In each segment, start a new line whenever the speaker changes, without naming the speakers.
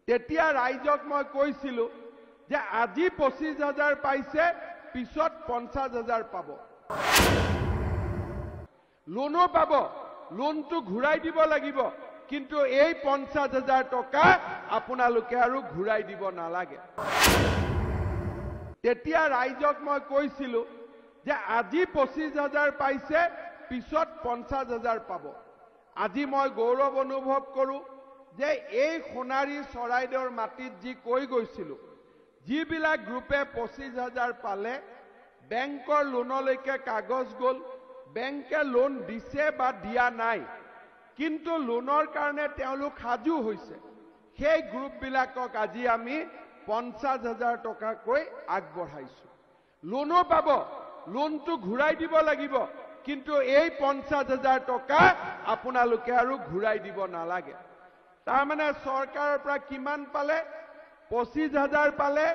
তেতিয়া ৰাইজক মই কৈছিলো যে আজি 25,000 পাইছে, পিছত 50,000 পাব। লোনো পাব, লোনটো ঘূৰাই দিব লাগিব, কিন্তু এই 50,000 টকা আপোনালোকে আৰু ঘূৰাই দিব নালাগে। তেতিয়া ৰাইজক মই কৈছিলো যে আজি 25,000 পাইছে, পিছত 50,000 পাব। আজি মই গৌৰৱ অনুভৱ কৰো যে এই সোণাৰী চৰাইদেউৰ মাটিত যি কৈ গৈছিলো, যিবিলাক গ্ৰুপে 25,000 পালে, বেংকৰ লোনলৈকে কাগজ গ'ল, বেংকে লোন দিছে বা দিয়া নাই, কিন্তু লোনৰ কাৰণে তেওঁলোক সাজু হৈছে। সেই গ্ৰুপবিলাকক আজি আমি 50,000 টকাকৈ আগবঢ়াইছো। লোনো পাব, লোনটো ঘূৰাই দিব লাগিব, কিন্তু এই 50,000 টকা আপোনালোকে আৰু ঘূৰাই দিব নালাগে। তাৰমানে চৰকাৰৰ পৰা কিমান পালে? 25,000 পালে,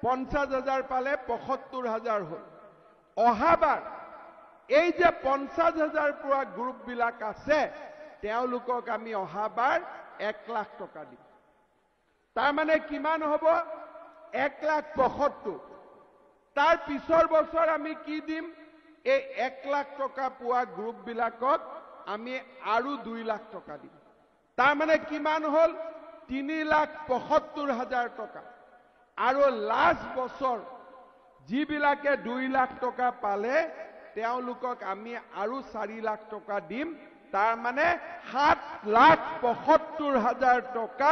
50,000 পালে, 75,000 হ'ল। অহাবাৰ এই যে 50,000 পোৱা গ্ৰুপবিলাক আছে, তেওঁলোকক আমি অহাবাৰ 1 লাখ টকা দিম। তাৰমানে কিমান হ'ব? 1,75,000। তাৰ পিছৰ বছৰ আমি কি দিম? এই 1 লাখ টকা পোৱা গ্ৰুপবিলাকক আমি আৰু 2 লাখ টকা দিম। তাৰমানে কিমান হ'ল? 3,75,000 টকা। আৰু লাষ্ট বছৰ যিবিলাকে 2 লাখ টকা পালে, তেওঁলোকক আমি আৰু 4 লাখ টকা দিম। তাৰমানে 7,75,000 টকা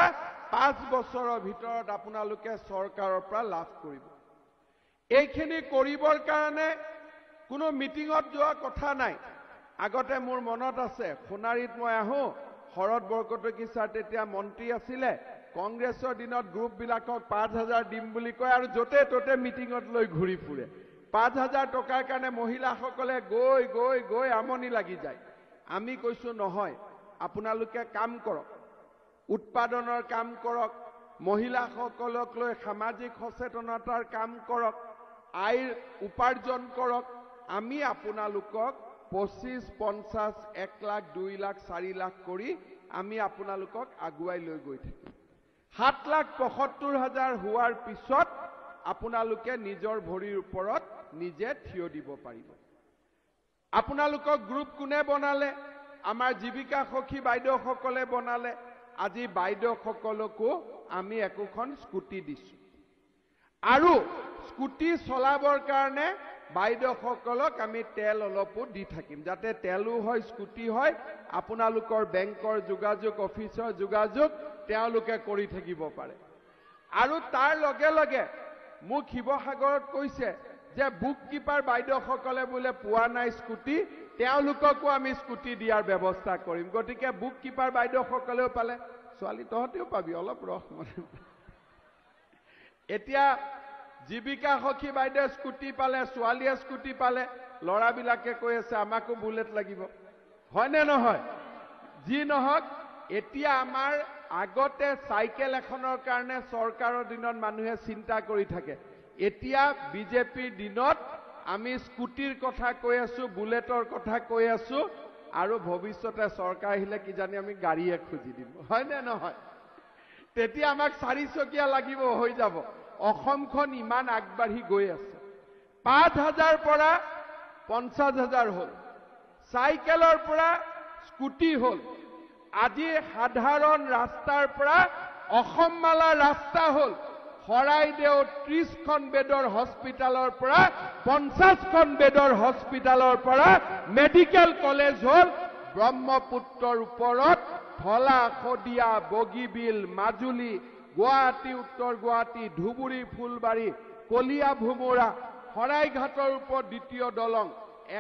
5 বছৰৰ ভিতৰত আপোনালোকে চৰকাৰৰ পৰা লাভ কৰিব। এইখিনি কৰিবৰ কাৰণে কোনো মিটিঙত যোৱা কথা নাই। আগতে মোৰ মনত আছে, সোণাৰীত মই আহোঁ, শৰৎ বৰকটকী ছাৰ তেতিয়া মন্ত্ৰী আছিলে, কংগ্ৰেছৰ দিনত গ্ৰুপবিলাকক 5,000 দিম বুলি কয় আৰু য'তে ত'তে মিটিঙত লৈ ঘূৰি ফুৰে। 5,000 টকাৰ কাৰণে মহিলাসকলে গৈ গৈ গৈ আমনি লাগি যায়। আমি কৈছো নহয়, আপোনালোকে কাম কৰক, উৎপাদনৰ কাম কৰক, মহিলাসকলক লৈ সামাজিক সচেতনতাৰ কাম কৰক, আয়ৰ উপাৰ্জন কৰক। আমি আপোনালোকক 25, 50, 1 লাখ, 2 লাখ, 4 লাখ কৰি আমি আপোনালোকক আগুৱাই লৈ গৈ থাকিম। 7,75,000 হোৱাৰ পিছত আপোনালোকে নিজৰ ভৰিৰ ওপৰত নিজে থিয় দিব পাৰিব। আপোনালোকক গ্ৰুপ কোনে বনালে? আমাৰ জীৱিকা সখী বাইদেউসকলে বনালে। আজি বাইদেউসকলকো আমি একোখন স্কুটি দিছো। আৰু স্কুটি চলাবৰ কাৰণে বাইদেউসকলক আমি তেল অলপো দি থাকিম, যাতে তেলো হয়, স্কুটি হয়। আপোনালোকৰ বেংকৰ যোগাযোগ, অফিচৰ যোগাযোগ তেওঁলোকে কৰি থাকিব পাৰে। আৰু তাৰ লগে লগে মোক শিৱসাগৰত কৈছে যে বুক কিপাৰ বাইদেউসকলে বোলে পোৱা নাই স্কুটি, তেওঁলোককো আমি স্কুটি দিয়াৰ ব্যৱস্থা কৰিম। গতিকে বুক কিপাৰ বাইদেউসকলেও পালে, ছোৱালী তহঁতেও পাবি, অলপ ৰস মানে। এতিয়া জীৱিকা সখী বাইদেউ স্কুটি পালে, ছোৱালীয়ে স্কুটি পালে, ল'ৰাবিলাকে কৈ আছে আমাকো বুলেট লাগিব। হয়নে নহয়? যি নহওক, এতিয়া আমাৰ আগতে চাইকেল এখনৰ কাৰণে চৰকাৰৰ দিনত মানুহে চিন্তা কৰি থাকে। এতিয়া বিজেপিৰ দিনত আমি স্কুটিৰ কথা কৈ আছো, বুলেটৰ কথা কৈ আছো, আৰু ভৱিষ্যতে চৰকাৰ আহিলে কিজানি আমি গাড়ীয়ে খুজি দিম। হয়নে নহয়? তেতিয়া আমাক 4 চকীয়া লাগিব, হৈ যাব। অসমখন ইমান আগবাঢ়ি গৈ আছে। 5,000 পৰা 50,000 হ'ল, চাইকেলৰ পৰা স্কুটি হ'ল। আজি সাধাৰণ ৰাস্তাৰ পৰা অসমমালা ৰাস্তা হ'ল। শৰাইদেউ 30খন বেডৰ হস্পিটালৰ পৰা 50খন বেডৰ হস্পিটালৰ পৰা মেডিকেল কলেজ হ'ল। ব্ৰহ্মপুত্ৰৰ ওপৰত ধলা, শদিয়া, বগীবিল, মাজুলী, গুৱাহাটী, উত্তৰ গুৱাহাটী, ধুবুৰী, ফুলবাৰী, কলিয়া ভোমোৰা, শৰাইঘাটৰ ওপৰত দ্বিতীয় দলং,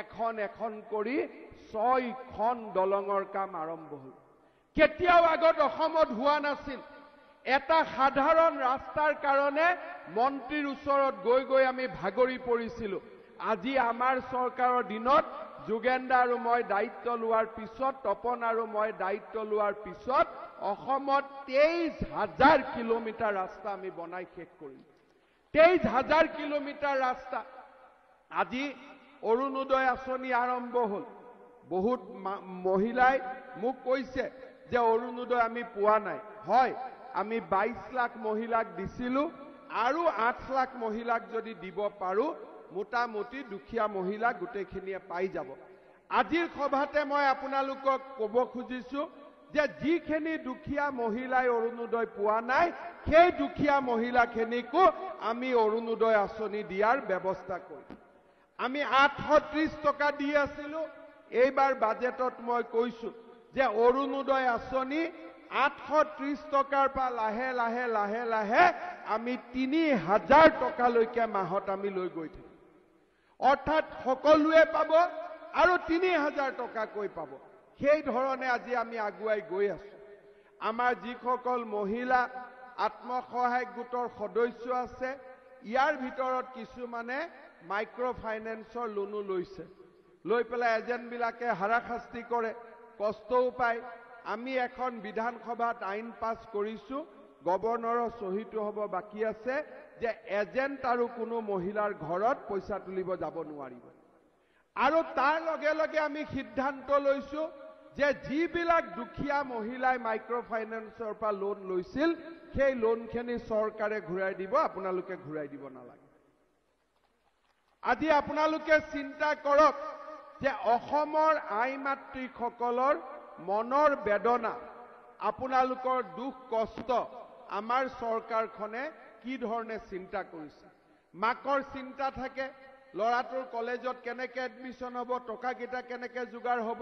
এখন এখন কৰি 6খন দলঙৰ কাম আৰম্ভ হ'ল। কেতিয়াও আগত অসমত হোৱা নাছিল। এটা সাধাৰণ ৰাস্তাৰ কাৰণে মন্ত্ৰীৰ ওচৰত গৈ গৈ আমি ভাগৰি পৰিছিলো। আজি আমাৰ চৰকাৰৰ দিনত যোগেন্দ্ৰ আৰু মই দায়িত্ব লোৱাৰ পিছত, তপন আৰু মই দায়িত্ব লোৱাৰ পিছত অসমত 23,000 কিলোমিটাৰ ৰাস্তা আমি বনাই শেষ কৰিম। 23,000 কিলোমিটাৰ ৰাস্তা। আজি অৰুণোদয় আঁচনি আৰম্ভ হ'ল। বহুত মহিলাই মোক কৈছে যে অৰুণোদয় আমি পোৱা নাই। হয়, আমি 22 লাখ মহিলাক দিছিলোঁ আৰু 8 লাখ মহিলাক যদি দিব পাৰো মোটামুটি দুখীয়া মহিলা গোটেইখিনিয়ে পাই যাব। আজিৰ সভাতে মই আপোনালোকক ক'ব খুজিছো যে যিখিনি দুখীয়া মহিলাই অৰুণোদয় পোৱা নাই সেই দুখীয়া মহিলাখিনিকো আমি অৰুণোদয় আঁচনি দিয়াৰ ব্যৱস্থা কৰিম। আমি 830 টকা দি আছিলোঁ, এইবাৰ বাজেটত মই কৈছো যে অৰুণোদয় আঁচনি 830 টকাৰ পৰা লাহে লাহে লাহে লাহে আমি 3000 টকালৈকে মাহত আমি লৈ গৈ থাকিম। অৰ্থাৎ সকলোৱে পাব আৰু 3000 টকাকৈ পাব। সেই ধৰণে আজি আমি আগুৱাই গৈ আছো। আমাৰ যিসকল মহিলা আত্মসহায়ক গোটৰ সদস্য আছে ইয়াৰ ভিতৰত কিছুমানে মাইক্ৰ ফাইনেন্সৰ লোনো লৈছে, লৈ পেলাই এজেণ্টবিলাকে হাৰাশাস্তি কৰে, কষ্টও পায়। আমি এখন বিধানসভাত আইন পাছ কৰিছো, গভৰ্ণৰৰ চহীটো হ'ব বাকী আছে যে এজেণ্ট আৰু কোনো মহিলাৰ ঘৰত পইচা তুলিব যাব নোৱাৰিব। আৰু তাৰ লগে লগে আমি সিদ্ধান্ত লৈছো যে যিবিলাক দুখীয়া মহিলাই মাইক্ৰ ফাইনেন্সৰ পৰা লোন লৈছিল সেই লোনখিনি চৰকাৰে ঘূৰাই দিব, আপোনালোকে ঘূৰাই দিব নালাগে। আজি আপোনালোকে চিন্তা কৰক যে অসমৰ আই মাতৃসকলৰ মনৰ বেদনা, আপোনালোকৰ দুখ কষ্ট আমাৰ চৰকাৰখনে কি ধৰণে চিন্তা কৰিছে। মাকৰ চিন্তা থাকে, ল'ৰাটোৰ কলেজত কেনেকে এডমিশ্যন হ'ব, টকাকেইটা কেনেকে যোগাৰ হ'ব,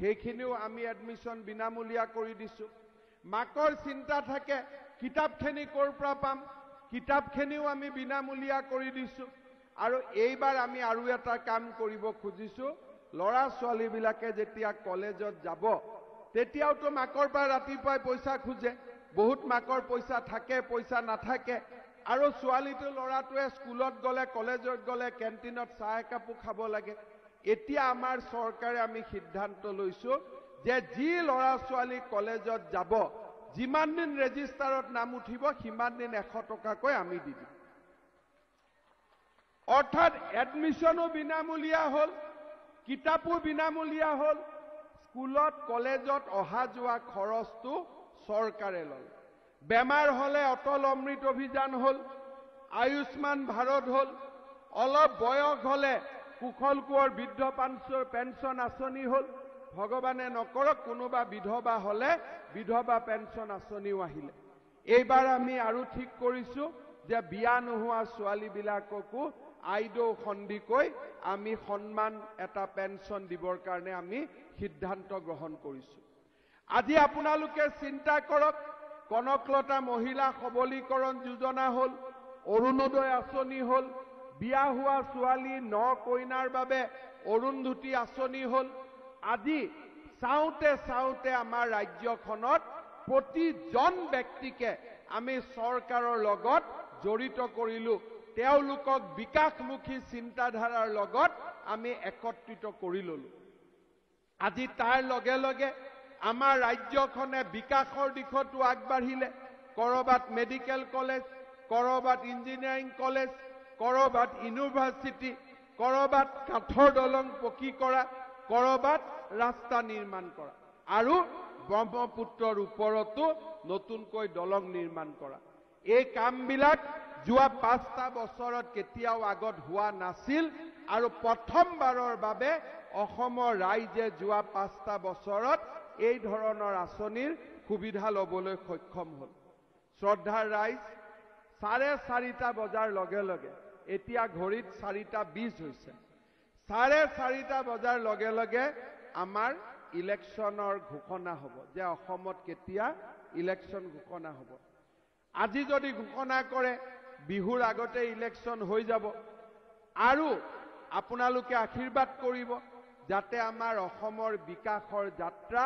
সেইখিনিও আমি এডমিশ্যন বিনামূলীয়া কৰি দিছো। মাকৰ চিন্তা থাকে কিতাপখিনি ক'ৰ পৰা পাম, কিতাপখিনিও আমি বিনামূলীয়া কৰি দিছো। আৰু এইবাৰ আমি আৰু এটা কাম কৰিব খুজিছো, ল'ৰা ছোৱালীবিলাকে যেতিয়া কলেজত যাব তেতিয়াওতো মাকৰ পৰা ৰাতিপুৱাই পইচা খোজে, বহুত মাকৰ পইচা থাকে পইচা নাথাকে। আৰু ছোৱালীটো ল'ৰাটোৱে স্কুলত গ'লে কলেজত গ'লে কেণ্টিনত চাহ একাপো খাব লাগে। এতিয়া আমাৰ চৰকাৰে আমি সিদ্ধান্ত লৈছো যে যি ল'ৰা ছোৱালী কলেজত যাব যিমান দিন ৰেজিষ্টাৰত নাম উঠিব সিমান দিন 100 টকাকৈ আমি দি দিম। অৰ্থাৎ এডমিশ্যনো বিনামূলীয়া হ'ল, কিতাপো বিনামূলীয়া হ'ল, স্কুলত কলেজত অহা যোৱা খৰচটো চৰকাৰে ল'লে। বেমাৰ হ'লে অটল অমৃত অভিযান হ'ল, আয়ুষ্মান ভাৰত হ'ল, অলপ বয়স হ'লে কুশল কোঁৱৰ বৃদ্ধ পেঞ্চন আঁচনি হ'ল, ভগৱানে নকৰক কোনোবা বিধৱা হ'লে বিধৱা পেঞ্চন আঁচনিও আহিলে। এইবাৰ আমি আৰু ঠিক কৰিছো যে বিয়া নোহোৱা ছোৱালীবিলাককো আইদেউ সন্দিকৈ আমি সন্মান এটা পেঞ্চন দিবৰ কাৰণে আমি সিদ্ধান্ত গ্ৰহণ কৰিছো। আজি আপোনালোকে চিন্তা কৰক, কনকলতা মহিলা সবলীকৰণ যোজনা হ'ল, অৰুণোদয় আঁচনি হ'ল, বিয়া হোৱা ছোৱালী 9 কইনাৰ বাবে অৰুন্ধতী আঁচনি হ'ল। আজি চাওঁতে চাওঁতে আমাৰ ৰাজ্যখনত প্ৰতিজন ব্যক্তিকে আমি চৰকাৰৰ লগত জড়িত কৰিলো, তেওঁলোকক বিকাশমুখী চিন্তাধাৰাৰ লগত আমি একত্ৰিত কৰি ললো। আজি তাৰ লগে লগে আমাৰ ৰাজ্যখনে বিকাশৰ দিশতো আগবাঢ়িলে। কৰবাত মেডিকেল কলেজ, কৰবাত ইঞ্জিনিয়াৰিং কলেজ, কৰবাত ইউনিভাৰ্চিটি, কৰবাত কাঠৰ দলং পকী কৰা, কৰবাত ৰাস্তা নিৰ্মাণ কৰা, আৰু ব্ৰহ্মপুত্ৰৰ ওপৰতো নতুনকৈ দলং নিৰ্মাণ কৰা। এই কামবিলাক যোৱা 5টা বছৰত কেতিয়াও আগত হোৱা নাছিল আৰু প্ৰথমবাৰৰ বাবে অসমৰ ৰাইজে যোৱা 5টা বছৰত এই ধৰণৰ আঁচনিৰ সুবিধা ল'বলৈ সক্ষম হ'ল। শ্ৰদ্ধাৰ ৰাইজ, 4:30 বজাৰ লগে লগে, এতিয়া ঘড়ীত 4:20 হৈছে, 4:30 বজাৰ লগে লগে আমাৰ ইলেকশ্যনৰ ঘোষণা হ'ব যে অসমত কেতিয়া ইলেকশ্যন ঘোষণা হ'ব। আজি যদি ঘোষণা কৰে বিহুৰ আগতে ইলেকশ্যন হৈ যাব। আৰু আপোনালোকে আশীৰ্বাদ কৰিব যাতে আমাৰ অসমৰ বিকাশৰ যাত্ৰা,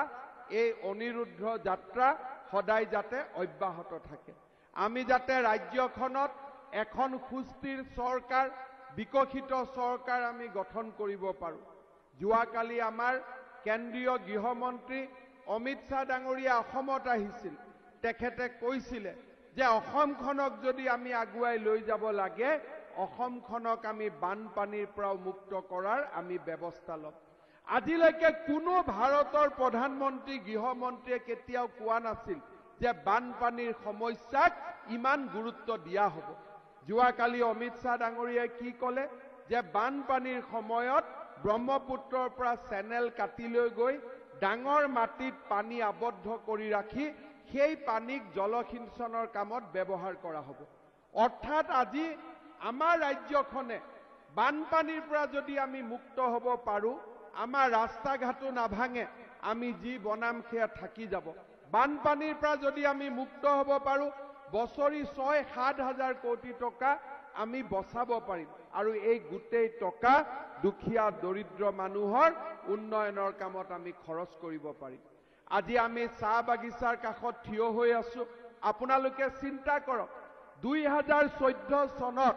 এই অনিৰুদ্ধ যাত্ৰা সদায় যাতে অব্যাহত থাকে। আমি যাতে ৰাজ্যখনত এখন সুস্থিৰ চৰকাৰ, বিকশিত চৰকাৰ আমি গঠন কৰিব পাৰোঁ। যোৱাকালি আমাৰ কেন্দ্ৰীয় গৃহমন্ত্ৰী অমিত শ্বাহ ডাঙৰীয়া অসমত আহিছিল। তেখেতে কৈছিলে যে অসমখনক যদি আমি আগুৱাই লৈ যাব লাগে, অসমখনক আমি বানপানীৰ পৰা মুক্ত কৰাৰ আমি ব্যৱস্থা ল'ম। আজিলৈকে কোনো ভাৰতৰ প্ৰধানমন্ত্ৰী, গৃহমন্ত্ৰীয়ে কেতিয়াও কোৱা নাছিল যে বানপানীৰ সমস্যাক ইমান গুৰুত্ব দিয়া হ'ব। যোৱাকালি অমিত শ্বাহ ডাঙৰীয়াই কি ক'লে যে বানপানীৰ সময়ত ব্ৰহ্মপুত্ৰৰ পৰা চেনেল কাটি লৈ গৈ ডাঙৰ মাটিত পানী আবদ্ধ কৰি ৰাখি সেই পানীক জলসিঞ্চনৰ কামত ব্যৱহাৰ কৰা হ'ব। অৰ্থাৎ আজি আমাৰ ৰাজ্যখনে বানপানীৰ পৰা যদি আমি মুক্ত হ'ব পাৰোঁ, আমাৰ ৰাস্তা ঘাটো নাভাঙে, আমি যি বনাম সেয়া থাকি যাব। বানপানীৰ পৰা যদি আমি মুক্ত হ'ব পাৰোঁ, বছৰি ৬-৭ হাজাৰ কোটি টকা আমি বচাব পাৰিম আৰু এই গোটেই টকা দুখীয়া দৰিদ্ৰ মানুহৰ উন্নয়নৰ কামত আমি খৰচ কৰিব পাৰিম। আজি আমি চাহ বাগিচাৰ কাষত থিয় হৈ আছো। আপোনালোকে চিন্তা কৰক, ২০১৪ চনত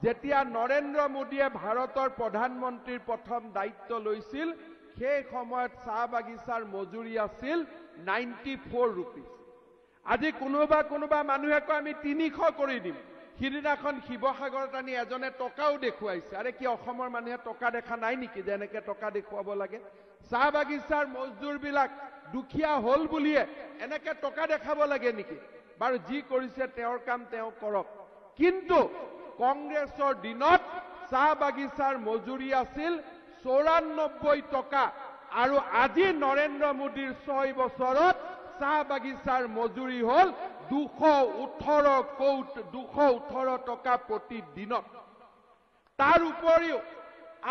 যেতিয়া নৰেন্দ্ৰ মোদীয়ে ভাৰতৰ প্ৰধানমন্ত্ৰীৰ প্ৰথম দায়িত্ব লৈছিল, সেই সময়ত চাহ বাগিচাৰ মজুৰি আছিল 94 rupees। আজি কোনোবা মানুহে কয় আমি 300 কৰি দিম। সিদিনাখন শিৱসাগৰত আনি এজনে টকাও দেখুৱাইছে। আৰে কি অসমৰ মানুহে টকা দেখা নাই নেকি যে এনেকে টকা দেখুৱাব লাগে? চাহ বাগিচাৰ মজদুৰবিলাক দুখীয়া হল বুলিয়ে এনেকে টকা দেখাব লাগে নেকি? বাৰু যি কৰিছে তেওঁৰ কাম তেওঁ কৰক। কিন্তু কংগ্ৰেছৰ দিনত চাহ বাগিচাৰ মজুৰি আছিল 94 টকা আৰু আজি নৰেন্দ্ৰ মোদীৰ 6 বছৰত চাহ বাগিচাৰ মজুৰি হল 218 টকা প্ৰতিদিনত। তাৰ উপৰিও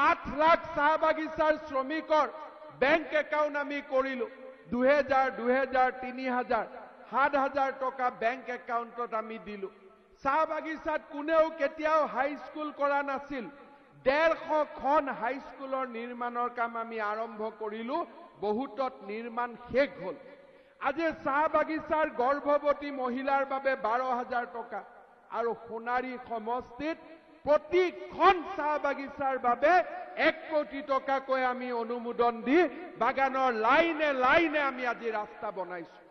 8 লাখ চাহ বাগিচাৰ শ্ৰমিকৰ বেংক একাউণ্ট আমি কৰিলো। 2000, 3000, 7000 টকা বেংক একাউণ্টত আমি দিলো। চাহ বাগিচাত কোনেও কেতিয়াও হাইস্কুল কৰা নাছিল। 150খন হাইস্কুলৰ নিৰ্মাণৰ কাম আমি আৰম্ভ কৰিলো। বহুতত নিৰ্মাণ শেষ হল। আজি চাহ বাগিচাৰ গৰ্ভৱতী মহিলাৰ বাবে 12,000 টকা আৰু সোণাৰী সমষ্টিত প্ৰতিখন চাহ বাগিচাৰ বাবে 1 কোটি টকাকৈ আমি অনুমোদন দি বাগানৰ লাইনে লাইনে আমি আজি ৰাস্তা বনাইছো।